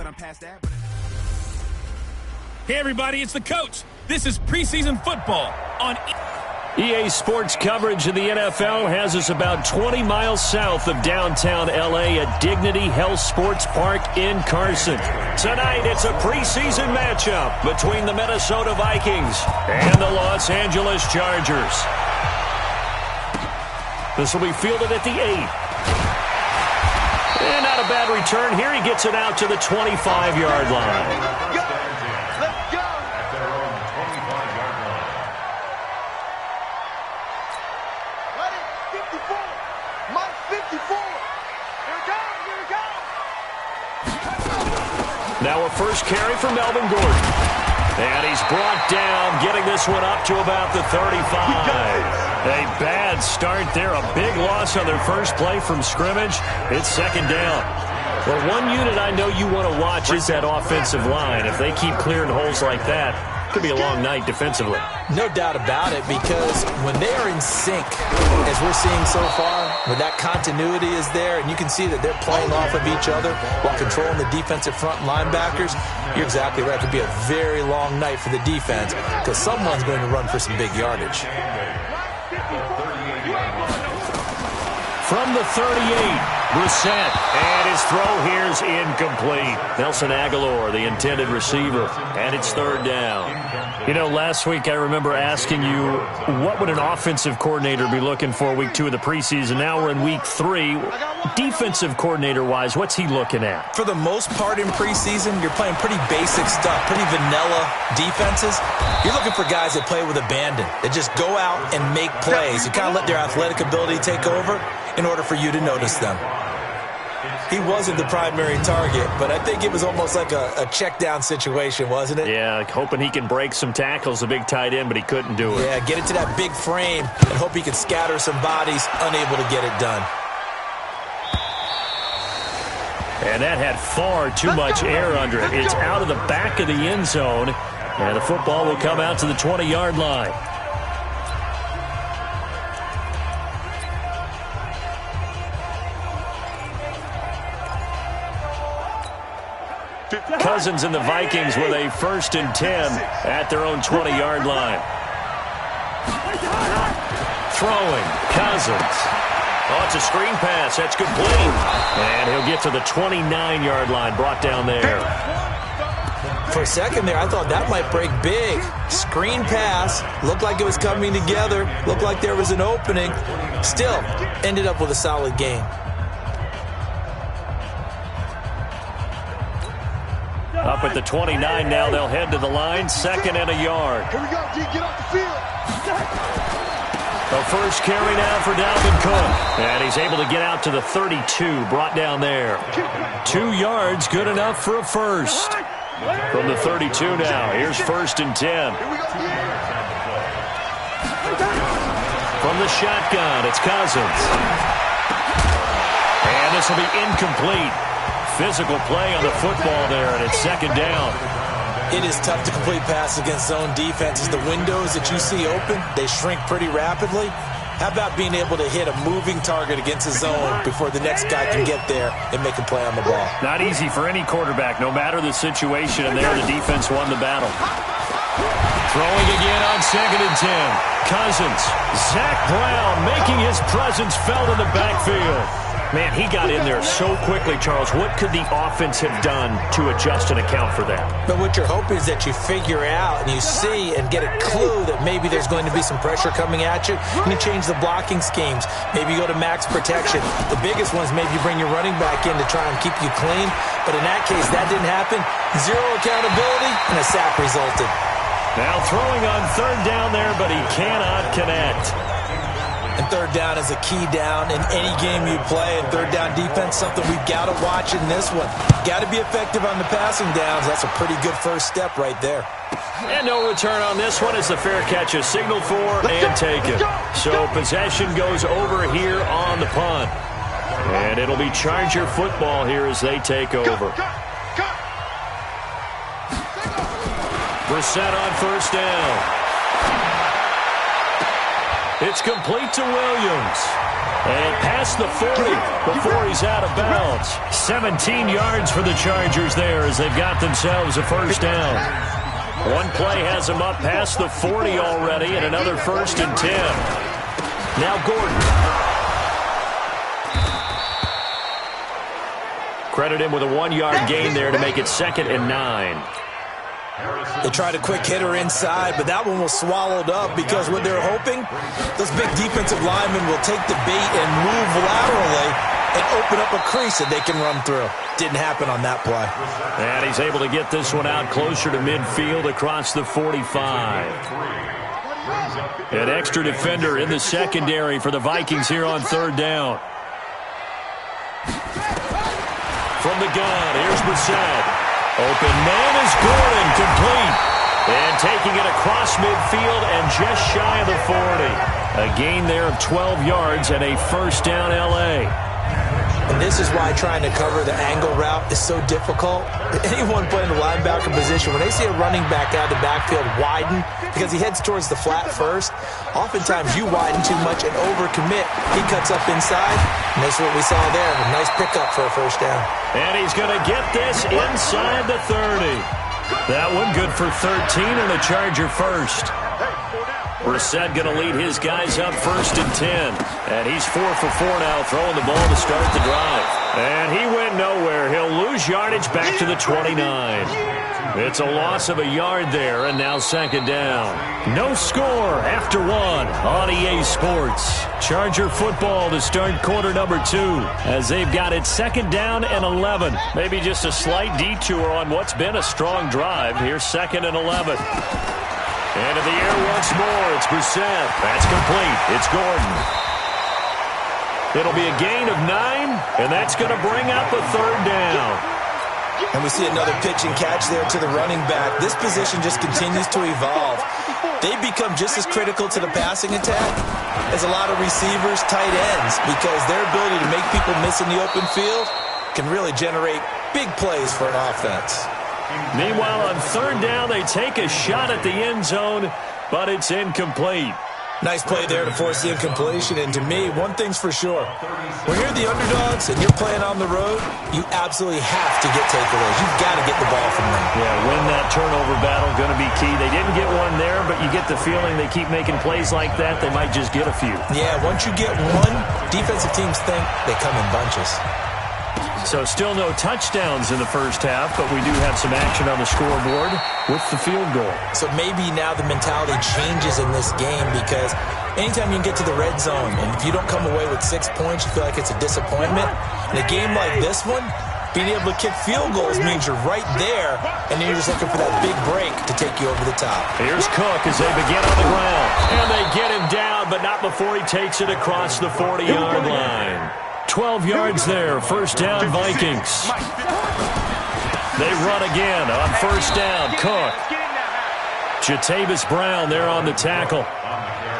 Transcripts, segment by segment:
but I'm past that. Hey, everybody, it's the coach. This is preseason football on EA Sports coverage of the NFL has us about 20 miles south of downtown L.A. at Dignity Health Sports Park in Carson. Tonight, it's a preseason matchup between the Minnesota Vikings and the Los Angeles Chargers. This will be fielded at the 8. And not a bad return here. He gets it out to the 25-yard line. Now a first carry for Melvin Gordon. And he's brought down, getting this one up to about the 35. A bad start there. A big loss on their first play from scrimmage. It's second down. Well, one unit I know you want to watch is that offensive line. If they keep clearing holes like that, it could be a long night defensively. No doubt about it, because when they are in sync, as we're seeing so far, where that continuity is there, and you can see that they're playing off of each other while controlling the defensive front linebackers, you're exactly right. It could be a very long night for the defense, because someone's going to run for some big yardage. From the 38, Brissett, and his throw here is incomplete. Nelson Aguilar, the intended receiver, and it's third down. You know, last week I remember asking you, what would an offensive coordinator be looking for week 2 of the preseason? Now we're in week 3. Defensive coordinator-wise, what's he looking at? For the most part in preseason, you're playing pretty basic stuff, pretty vanilla defenses. You're looking for guys that play with abandon, that just go out and make plays. You kind of let their athletic ability take over in order for you to notice them. He wasn't the primary target, but I think it was almost like a check down situation, wasn't it? Yeah, hoping he can break some tackles, a big tight end, but he couldn't do it. Yeah, get it to that big frame and hope he can scatter some bodies, unable to get it done. And that had far too much air under it. It's out of the back of the end zone, and the football will come out to the 20-yard line. Cousins and the Vikings with a 1st and 10 at their own 20-yard line. Throwing, Cousins. Oh, it's a screen pass. That's complete. And he'll get to the 29-yard line, brought down there. For a second there, I thought that might break big. Screen pass. Looked like it was coming together. Looked like there was an opening. Still, ended up with a solid gain. Up at the 29 now, they'll head to the line, 2nd and a yard. Here we go, D, get off the field. The first carry now for Dalvin Cook. And he's able to get out to the 32, brought down there. 2 yards, good enough for a first. From the 32 now, here's 1st and 10. From the shotgun, it's Cousins. And this will be incomplete. Physical play on the football there, and it's 2nd down. It is tough to complete passes against zone defenses. The windows that you see open, they shrink pretty rapidly. How about being able to hit a moving target against a zone before the next guy can get there and make a play on the ball? Not easy for any quarterback, no matter the situation, and there the defense won the battle. Throwing again on 2nd and 10. Cousins. Zach Brown making his presence felt in the backfield. Man, he got in there so quickly, Charles. What could the offense have done to adjust and account for that? But what you're hoping is that you figure out and you see and get a clue that maybe there's going to be some pressure coming at you, and you change the blocking schemes. Maybe you go to max protection. The biggest ones, maybe you bring your running back in to try and keep you clean. But in that case, that didn't happen. 0 accountability, and a sack resulted. Now throwing on 3rd down there, but he cannot connect. And 3rd down is a key down in any game you play. And 3rd down defense, something we've got to watch in this one. Got to be effective on the passing downs. That's a pretty good first step right there. And no return on this one as the fair catch is signaled for and taken. So possession goes over here on the punt. And it'll be Charger football here as they take over. Brissett on 1st down. It's complete to Williams. And past the 40 before he's out of bounds. 17 yards for the Chargers there as they've got themselves a first down. One play has them up past the 40 already, and another 1st and 10. Now Gordon. Credit him with a 1-yard gain there to make it 2nd and 9. They tried a quick hitter inside, but that one was swallowed up because what they're hoping, those big defensive linemen will take the bait and move laterally and open up a crease that they can run through. Didn't happen on that play. And he's able to get this one out closer to midfield across the 45. An extra defender in the secondary for the Vikings here on 3rd down. From the gun, here's Brissett. Open man is Gordon, complete. And taking it across midfield and just shy of the 40. A gain there of 12 yards and a 1st down L.A. And this is why trying to cover the angle route is so difficult. Anyone playing the linebacker position, when they see a running back out of the backfield widen because he heads towards the flat first, oftentimes you widen too much and overcommit. He cuts up inside, and that's what we saw there. A nice pickup for a 1st down. And he's going to get this inside the 30. That one good for 13 and a Charger first. Brissett going to lead his guys up 1st and 10. And he's 4 for 4 now, throwing the ball to start the drive. And he went nowhere. He'll lose yardage back to the 29. It's a loss of a yard there, and now 2nd down. No score after 1 on EA Sports. Charger football to start quarter number 2 as they've got it 2nd down and 11. Maybe just a slight detour on what's been a strong drive. Here's 2nd and 11. And in the air once more, it's Brissett. That's complete. It's Gordon. It'll be a gain of 9, and that's going to bring up a 3rd down. And we see another pitch and catch there to the running back. This position just continues to evolve. They become just as critical to the passing attack as a lot of receivers, tight ends, because their ability to make people miss in the open field can really generate big plays for an offense. Meanwhile, on 3rd down, they take a shot at the end zone, but it's incomplete. Nice play there to force the incompletion. And to me, one thing's for sure. When you're the underdogs and you're playing on the road, you absolutely have to get takeaways. You've got to get the ball from them. Yeah, win that turnover battle, going to be key. They didn't get one there, but you get the feeling they keep making plays like that, they might just get a few. Yeah, once you get one, defensive teams think they come in bunches. So still no touchdowns in the first half, but we do have some action on the scoreboard with the field goal. So maybe now the mentality changes in this game because anytime you can get to the red zone, and if you don't come away with 6 points, you feel like it's a disappointment. In a game like this one, being able to kick field goals means you're right there, and then you're just looking for that big break to take you over the top. Here's Cook as they begin on the ground. And they get him down, but not before he takes it across the 40-yard line. 12 yards there, 1st down Vikings. They run again on 1st down, Cook. Jatavis Brown there on the tackle.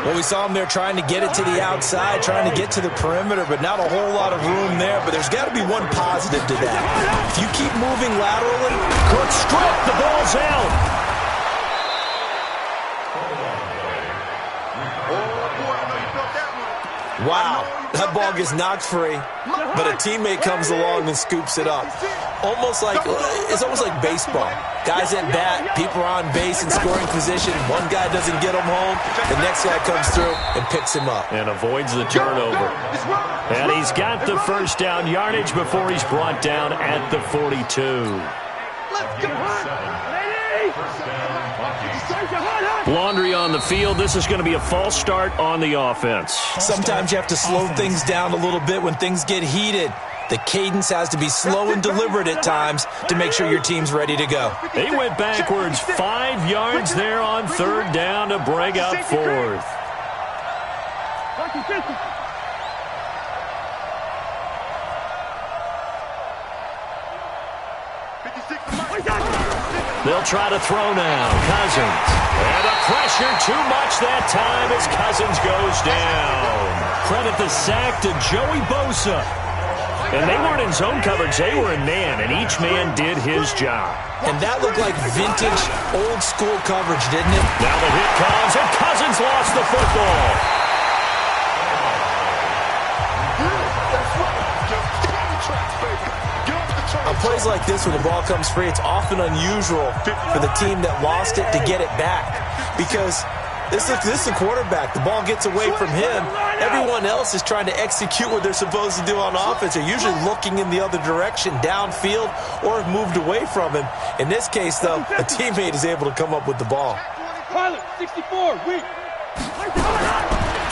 Well, we saw him there trying to get it to the outside, trying to get to the perimeter, but not a whole lot of room there. But there's got to be one positive to that. If you keep moving laterally, Cook struck, the ball's out. Wow, that ball gets knocked free, but a teammate comes along and scoops it up. It's almost like baseball. Guys at bat, people are on base in scoring position. One guy doesn't get him home. The next guy comes through and picks him up. And avoids the turnover. And he's got the 1st down yardage before he's brought down at the 42. Let's go. Laundry on the field. This is going to be a false start on the offense. Sometimes you have to slow things down a little bit when things get heated. The cadence has to be slow and deliberate at times to make sure your team's ready to go. They went backwards 5 yards there on 3rd down to bring up 4th. They'll try to throw now. Cousins. And the pressure too much that time as Cousins goes down. Credit the sack to Joey Bosa. And they weren't in zone coverage. They were in man, and each man did his job. And that looked like vintage, old-school coverage, didn't it? Now the hit comes, and Cousins lost the football. plays like this when the ball comes free, it's often unusual for the team that lost it to get it back because this is the quarterback. The ball gets away from him. Everyone else is trying to execute what they're supposed to do on offense. They're usually looking in the other direction, downfield, or have moved away from him. In this case, though, a teammate is able to come up with the ball. 64, weak.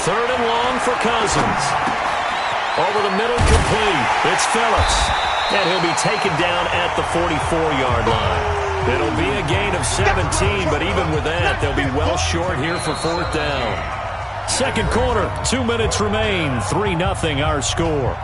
3rd and long for Cousins. Over the middle, complete. It's Phillips. And he'll be taken down at the 44-yard line. It'll be a gain of 17, but even with that, they'll be well short here for 4th down. Second quarter, 2 minutes remain. 3-0 our score.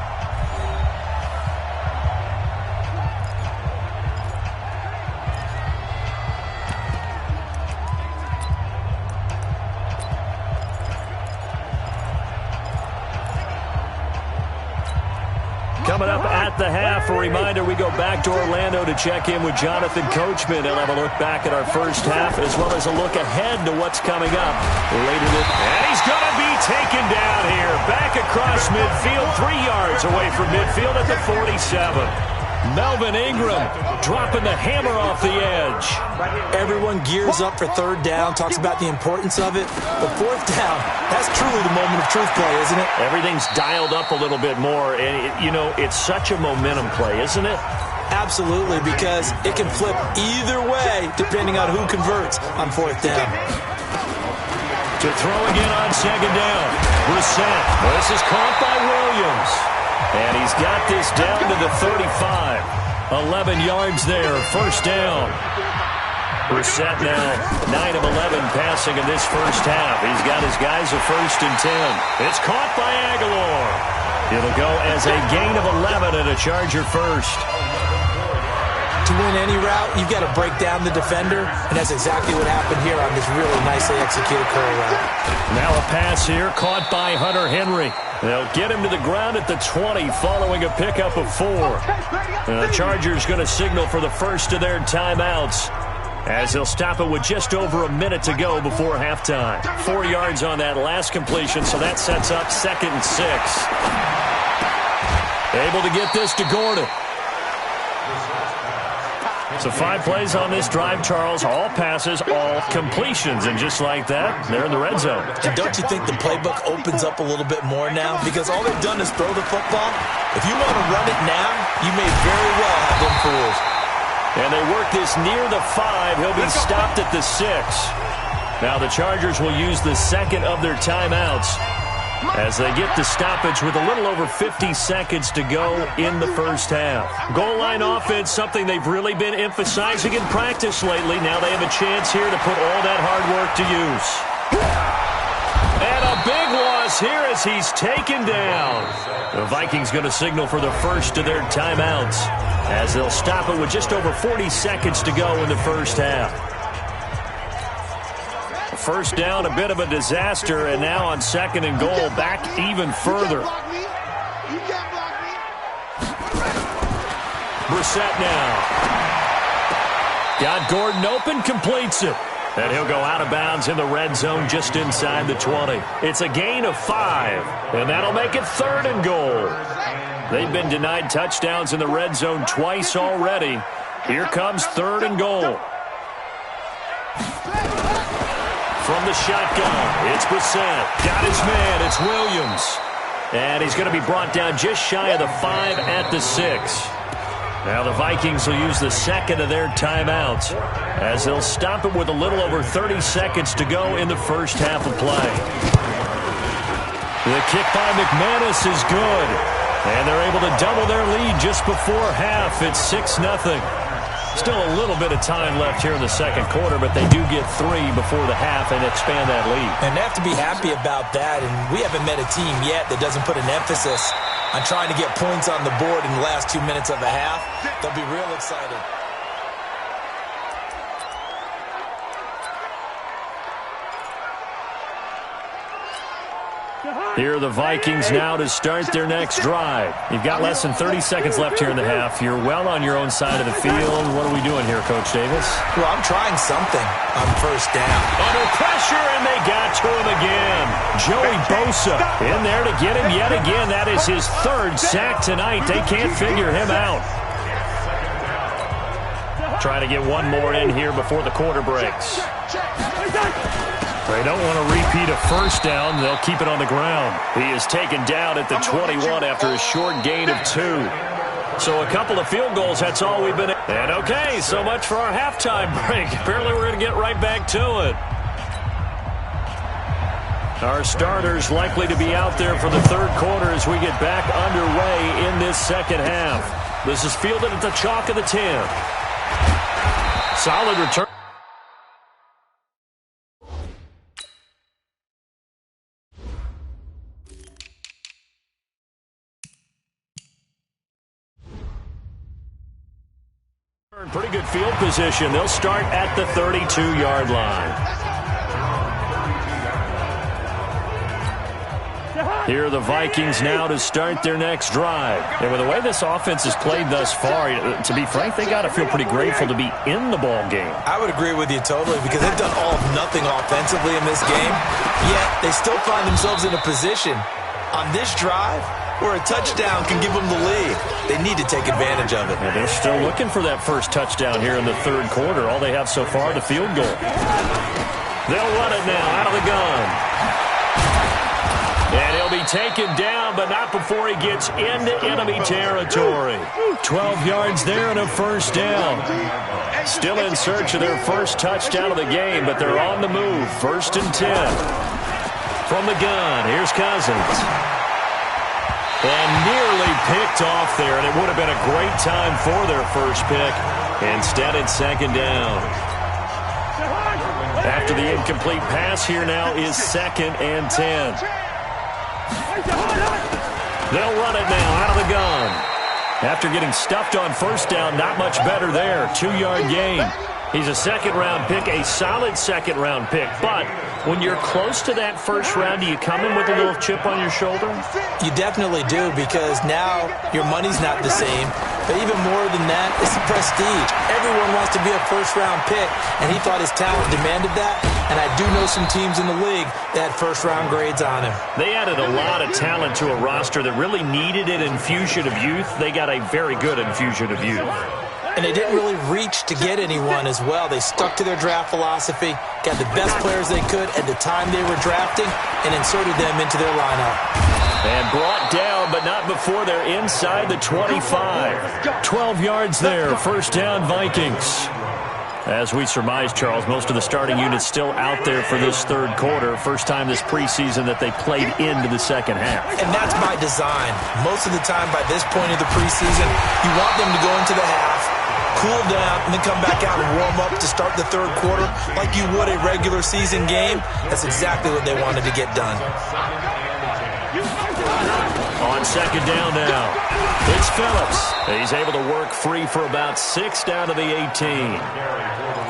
Coming up at the half, a reminder, we go back to Orlando to check in with Jonathan Coachman and have a look back at our first half as well as a look ahead to what's coming up later. And he's going to be taken down here. Back across midfield, 3 yards away from midfield at the 47. Melvin Ingram dropping the hammer off the edge. Everyone gears up for 3rd down, talks about the importance of it. But 4th down, that's truly the moment of truth play, isn't it? Everything's dialed up a little bit more. And, it's such a momentum play, isn't it? Absolutely, because it can flip either way depending on who converts on 4th down. To throw again on 2nd down. Brissett. This is caught by Williams. And he's got this down to the 35. 11 yards there, 1st down. Brissett now 9 of 11 passing in this first half. He's got his guys a 1st and 10. It's caught by Aguilar. It'll go as a gain of 11 and a Charger first. To win any route, you've got to break down the defender, and that's exactly what happened here on this really nicely executed curl route. Now a pass here, caught by Hunter Henry. They'll get him to the ground at the 20 following a pickup of 4. And the Chargers going to signal for the first of their timeouts as they'll stop it with just over a minute to go before halftime. 4 yards on that last completion, so that sets up 2nd and 6. Able to get this to Gordon. So 5 plays on this drive, Charles. All passes, all completions. And just like that, they're in the red zone. And don't you think the playbook opens up a little bit more now? Because all they've done is throw the football. If you want to run it now, you may very well have them fools. And they work this near the 5. He'll be stopped at the 6. Now the Chargers will use the 2nd of their timeouts as they get the stoppage with a little over 50 seconds to go in the first half. Goal line offense, something they've really been emphasizing in practice lately. Now they have a chance here to put all that hard work to use. And a big loss here as he's taken down. The Vikings going to signal for the first of their timeouts as they'll stop it with just over 40 seconds to go in the first half. First down, a bit of a disaster, and now on 2nd and goal, back even further. Brissett now. Got Gordon open, completes it. And he'll go out of bounds in the red zone just inside the 20. It's a gain of 5, and that'll make it 3rd and goal. They've been denied touchdowns in the red zone twice already. Here comes 3rd and goal. From the shotgun, it's Brissett. Got his man, it's Williams. And he's going to be brought down just shy of the 5 at the 6. Now the Vikings will use the 2nd of their timeouts as they'll stop it with a little over 30 seconds to go in the first half of play. The kick by McManus is good. And they're able to double their lead just before half. It's 6-0. Still a little bit of time left here in the second quarter, but they do get 3 before the half and expand that lead. And they have to be happy about that, and we haven't met a team yet that doesn't put an emphasis on trying to get points on the board in the last 2 minutes of a half. They'll be real excited. Here are the Vikings now to start their next drive. You've got less than 30 seconds left here in the half. You're well on your own side of the field. What are we doing here, Coach Davis? Well, I'm trying something on 1st down. Under pressure, and they got to him again. Joey Bosa in there to get him yet again. That is his 3rd sack tonight. They can't figure him out. Try to get one more in here before the quarter breaks. They don't want to repeat a first down. They'll keep it on the ground. He is taken down at the 21 after a short gain of 2. So a couple of field goals, that's all we've been. And okay, so much for our halftime break. Apparently we're going to get right back to it. Our starters likely to be out there for the third quarter as we get back underway in this second half. This is fielded at the chalk of the 10. Solid return. Pretty good field position. They'll start at the 32-yard line. Here are the Vikings now to start their next drive. And with the way this offense has played thus far, to be frank, they got to feel pretty grateful to be in the ball game. I would agree with you totally because they've done all of nothing offensively in this game, yet they still find themselves in a position on this drive where a touchdown can give them the lead. They need to take advantage of it. And they're still looking for that first touchdown here in the third quarter. All they have so far, the field goal. They'll run it now out of the gun. And he'll be taken down, but not before he gets into enemy territory. 12 yards there and a first down. Still in search of their first touchdown of the game, but they're on the move. 1st and 10. From the gun, here's Cousins. And nearly picked off there, and it would have been a great time for their first pick. Instead, it's second down. After the incomplete pass, here now is 2nd and 10. They'll run it now out of the gun. After getting stuffed on first down, not much better there. 2-yard gain. He's a second-round pick, a solid second-round pick. But when you're close to that first round, do you come in with a little chip on your shoulder? You definitely do, because now your money's not the same. But even more than that, it's the prestige. Everyone wants to be a first-round pick, and he thought his talent demanded that. And I do know some teams in the league that had first-round grades on him. They added a lot of talent to a roster that really needed an infusion of youth. They got a very good infusion of youth. And they didn't really reach to get anyone as well. They stuck to their draft philosophy, got the best players they could at the time they were drafting, and inserted them into their lineup. And brought down, but not before they're inside the 25. 12 yards there, first down Vikings. As we surmise, Charles, most of the starting units still out there for this third quarter. First time this preseason that they played into the second half. And that's by design. Most of the time by this point of the preseason, you want them to go into the half, cool down, and then come back out and warm up to start the third quarter like you would a regular season game. That's exactly what they wanted to get done. On second down now, it's Phillips. He's able to work free for about 6 down to the 18.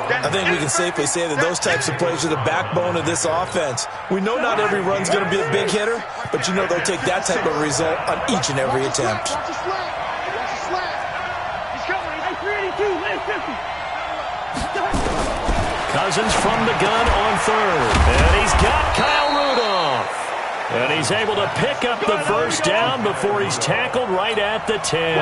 I think we can safely say that those types of plays are the backbone of this offense. We know not every run's going to be a big hitter, but you know they'll take that type of result on each and every attempt. Cousins from the gun on third. And he's got Kyle Rudolph. And he's able to pick up the first down before he's tackled right at the 10.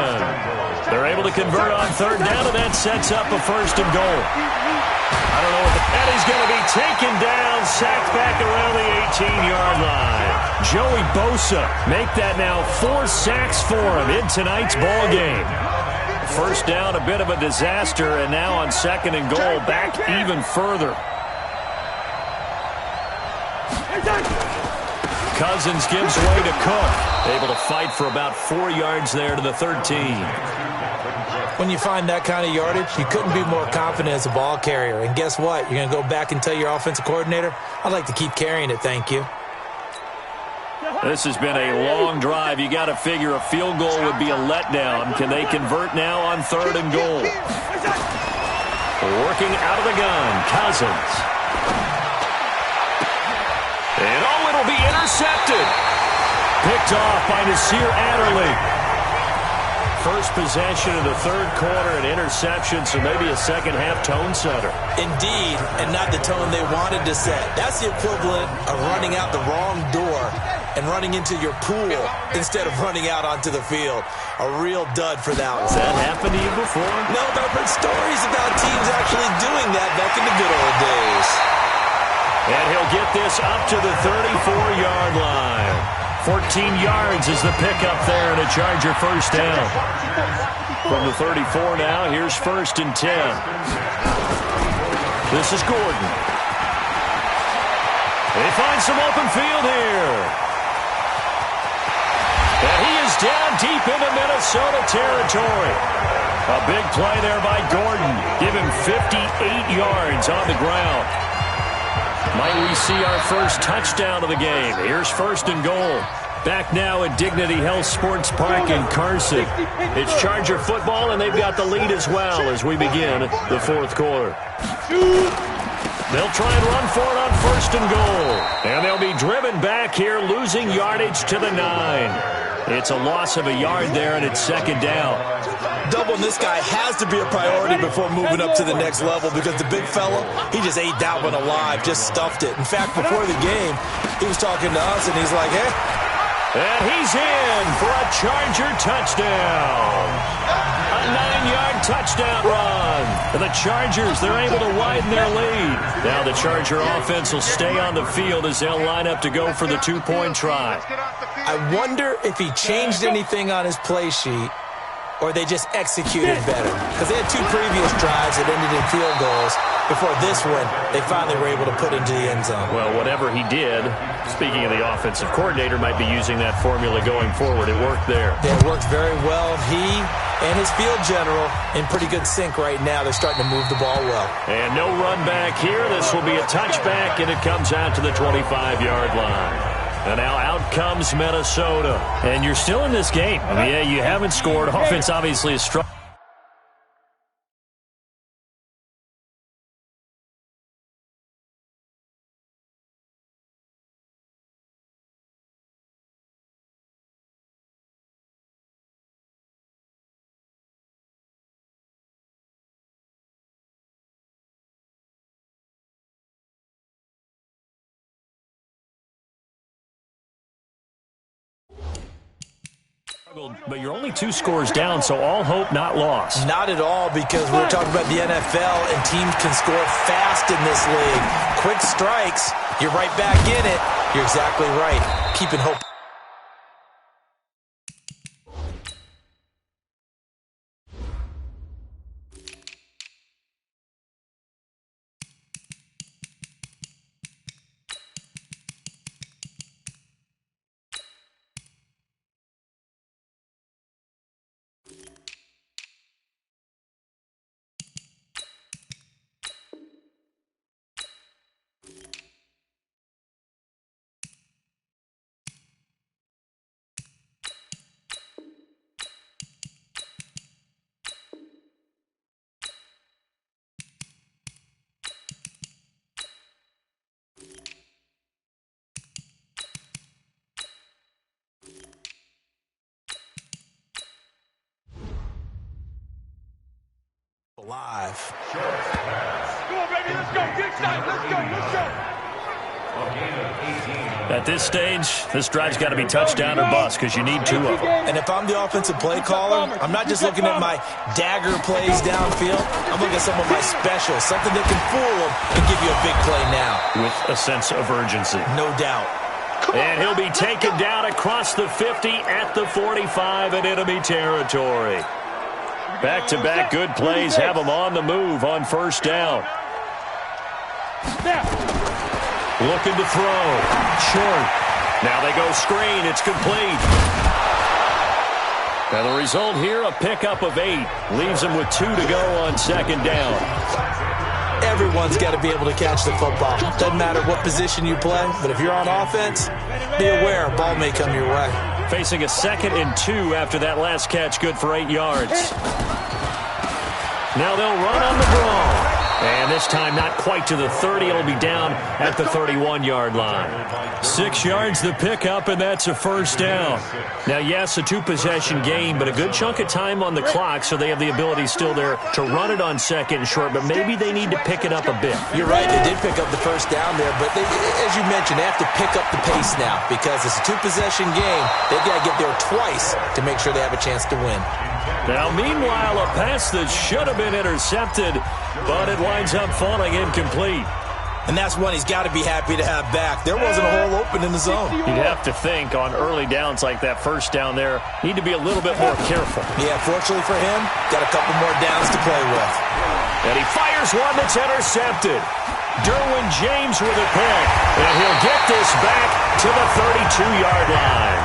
They're able to convert on third down, and that sets up a 1st and goal. I don't know what and he's going to be taken down, sacked back around the 18-yard line. Joey Bosa make that now 4 sacks for him in tonight's ball game. First down, a bit of a disaster, and now on 2nd and goal, back even further. Cousins gives way to Cook. Able to fight for about 4 yards there to the 13. When you find that kind of yardage, you couldn't be more confident as a ball carrier. And guess what? You're going to go back and tell your offensive coordinator, I'd like to keep carrying it, thank you. This has been a long drive. You got to figure a field goal would be a letdown. Can they convert now on 3rd and goal? Working out of the gun, Cousins. And it'll be intercepted. Picked off by Nasir Adderley. First possession of the third quarter, an interception, so maybe a second-half tone setter. Indeed, and not the tone they wanted to set. That's the equivalent of running out the wrong door and running into your pool instead of running out onto the field. A real dud for that one. Has that happened to you before? No, but I've heard stories about teams actually doing that back in the good old days. And he'll get this up to the 34-yard line. 14 yards is the pickup there, and a Charger first down. From the 34 now, here's 1st and 10. This is Gordon. They find some open field here. And he is down deep into Minnesota territory. A big play there by Gordon. Give him 58 yards on the ground. Might we see our first touchdown of the game? Here's 1st and goal. Back now at Dignity Health Sports Park in Carson. It's Charger football, and they've got the lead as well as we begin the 4th quarter. They'll try and run for it on 1st and goal. And they'll be driven back here, losing yardage to the 9. It's a loss of a yard there, and it's 2nd down. Doubling this guy has to be a priority before moving up to the next level, because the big fella, he just ate that one alive, just stuffed it. In fact, before the game, he was talking to us, and he's like, hey. And he's in for a Charger touchdown. A 9-yard touchdown run. And the Chargers, they're able to widen their lead. Now the Charger offense will stay on the field as they'll line up to go for the 2-point try. I wonder if he changed anything on his play sheet, or they just executed better. Because they had 2 previous drives that ended in field goals. Before this one, they finally were able to put into the end zone. Well, whatever he did, speaking of the offensive coordinator, might be using that formula going forward. It worked there. It worked very well. He and his field general in pretty good sync right now. They're starting to move the ball well. And no run back here. This will be a touchback, and it comes out to the 25-yard line. And now out comes Minnesota. And you're still in this game. I mean, yeah, you haven't scored. Offense obviously is strong. But you're only 2 scores down, so all hope not lost. Not at all, because we're talking about the NFL, and teams can score fast in this league. Quick strikes, you're right back in it. You're exactly right. Keeping hope. Live. Come on, baby, let's go. Get excited. Let's go. At this stage, this drive's got to be touchdown or bust, because you need 2 of them. And if I'm the offensive play caller, I'm not just looking at my dagger plays downfield. I'm looking at some of my specials, something that can fool them and give you a big play now. With a sense of urgency. No doubt. And he'll be taken down across the 50 at the 45 in enemy territory. Back-to-back good plays have him on the move on 1st down. Looking to throw. Short. Now they go screen. It's complete. Now the result here, a pickup of 8. Leaves him with 2 to go on 2nd down. Everyone's got to be able to catch the football. Doesn't matter what position you play, but if you're on offense, be aware a ball may come your way. Facing a 2nd and 2 after that last catch, good for 8 yards. Now they'll run on the draw. And this time not quite to the 30. It'll be down at the 31-yard line. 6 yards the pickup, and that's a first down. Now, yes, a two-possession game, but a good chunk of time on the clock, so they have the ability still there to run it on second and short, but maybe they need to pick it up a bit. You're right, they did pick up the first down there, but as you mentioned, they have to pick up the pace now because it's a two-possession game. They've got to get there twice to make sure they have a chance to win. Now, meanwhile, a pass that should have been intercepted, but it winds up falling incomplete. And that's one he's got to be happy to have back. There wasn't a hole open in the zone. You'd have to think on early downs like that first down there, need to be a little bit more careful. Yeah, fortunately for him, got a couple more downs to play with. And he fires one that's intercepted. Derwin James with a pick, and he'll get this back to the 32-yard line.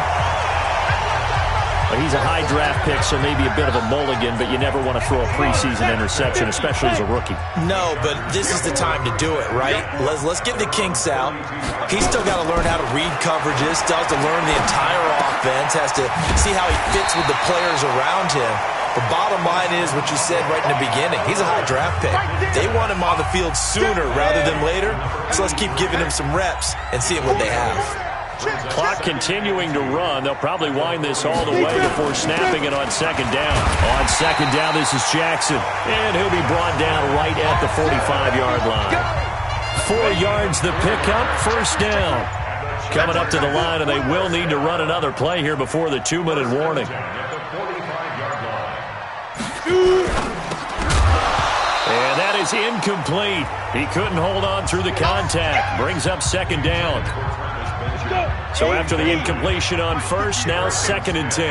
Well, he's a high draft pick, so maybe a bit of a mulligan, but you never want to throw a preseason interception, especially as a rookie. No, but this is the time to do it, right? Let's get the kinks out. He's still got to learn how to read coverages, still has to learn the entire offense, has to see how he fits with the players around him. The bottom line is what you said right in the beginning. He's a high draft pick. They want him on the field sooner rather than later, so let's keep giving him some reps and seeing what they have. Clock continuing to run. They'll probably wind this all the way before snapping it on second down. On second down, this is Jackson. And he'll be brought down right at the 45-yard line. 4 yards the pickup, first down. Coming up to the line, and they will need to run another play here before the 2-minute warning. And that is incomplete. He couldn't hold on through the contact. Brings up second down. So after the incompletion on first, now second and 10.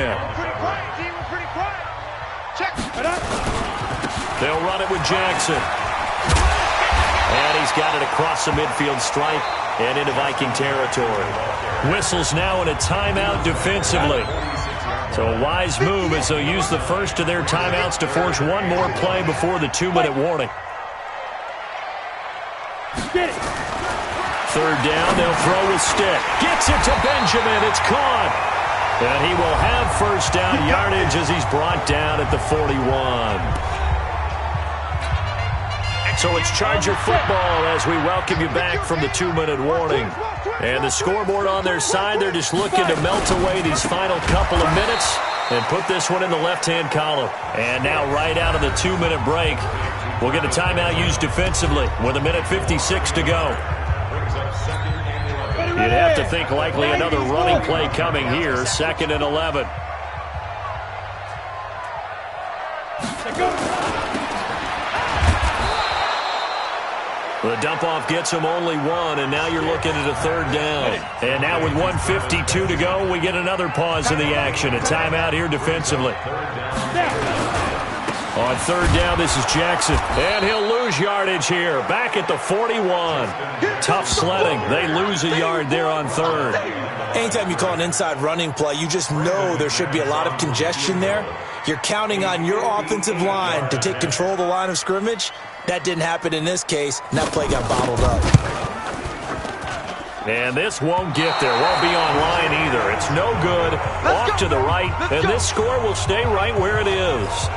They'll run it with Jackson. And he's got it across the midfield stripe and into Viking territory. Whistles now in a timeout defensively. So a wise move as they'll use the first of their timeouts to force one more play before the 2-minute warning. Third down, they'll throw with stick. Gets it to Benjamin. It's caught. And he will have first down yardage as he's brought down at the 41. So it's Charger football as we welcome you back from the 2-minute warning. And the scoreboard on their side, they're just looking to melt away these final couple of minutes and put this one in the left-hand column. And now right out of the 2-minute break, we'll get a timeout used defensively with 1:56 to go. You'd have to think likely another running play coming here, 2nd and 11. The dump-off gets him only one, and now you're looking at a third down. And now with 1:52 to go, we get another pause in the action. A timeout here defensively. On third down, this is Jackson. And he'll lose yardage here. Back at the 41. Tough sledding. They lose a yard there on third. Anytime you call an inside running play, you just know there should be a lot of congestion there. You're counting on your offensive line to take control of the line of scrimmage. That didn't happen in this case, and that play got bottled up. And this won't get there. Won't be on line either. It's no good. Off to the right, and this score will stay right where it is.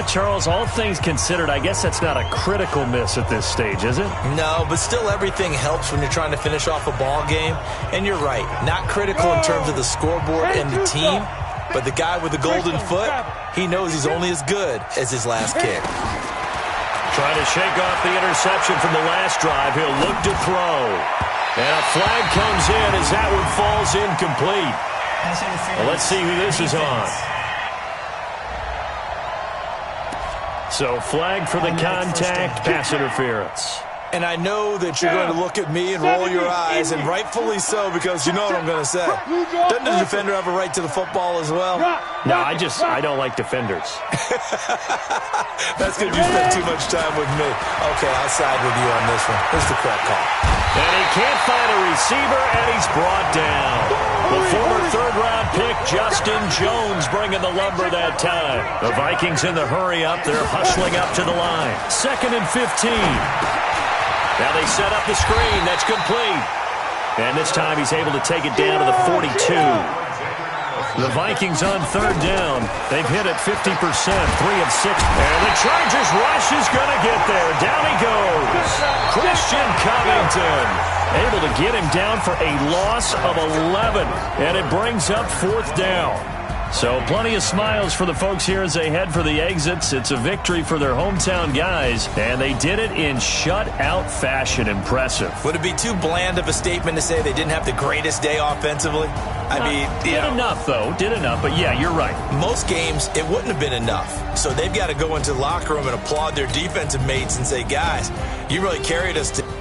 Charles, all things considered, I guess that's not a critical miss at this stage, is it? No, but still everything helps when you're trying to finish off a ball game. And you're right, not critical in terms of the scoreboard and the team, but the guy with the golden foot, he knows he's only as good as his last kick. Trying to shake off the interception from the last drive. He'll look to throw. And a flag comes in as that one falls incomplete. Well, let's see who this is on. So flag for the contact, pass interference. And I know that you're going to look at me and roll your eyes, and rightfully so, because you know what I'm going to say. Doesn't the defender have a right to the football as well? No, I don't like defenders. That's because you spend too much time with me. Okay, I'll side with you on this one. Here's the correct call. And he can't find a receiver, and he's brought down. The former third-round pick, Justin Jones, bringing the lumber that time. The Vikings in the hurry up. They're hustling up to the line. 2nd and 15. Now they set up the screen. That's complete. And this time he's able to take it down to the 42. The Vikings on third down. They've hit it 50%, 3 of 6. And the Chargers rush is going to get there. Down he goes. Washington. Able to get him down for a loss of 11, and it brings up 4th down. So plenty of smiles for the folks here as they head for the exits. It's a victory for their hometown guys, and they did it in shutout fashion. Impressive. Would it be too bland of a statement to say they didn't have the greatest day offensively? I mean, did enough, though. Did enough, but yeah, you're right. Most games, it wouldn't have been enough. So they've got to go into the locker room and applaud their defensive mates and say, guys, you really carried us to...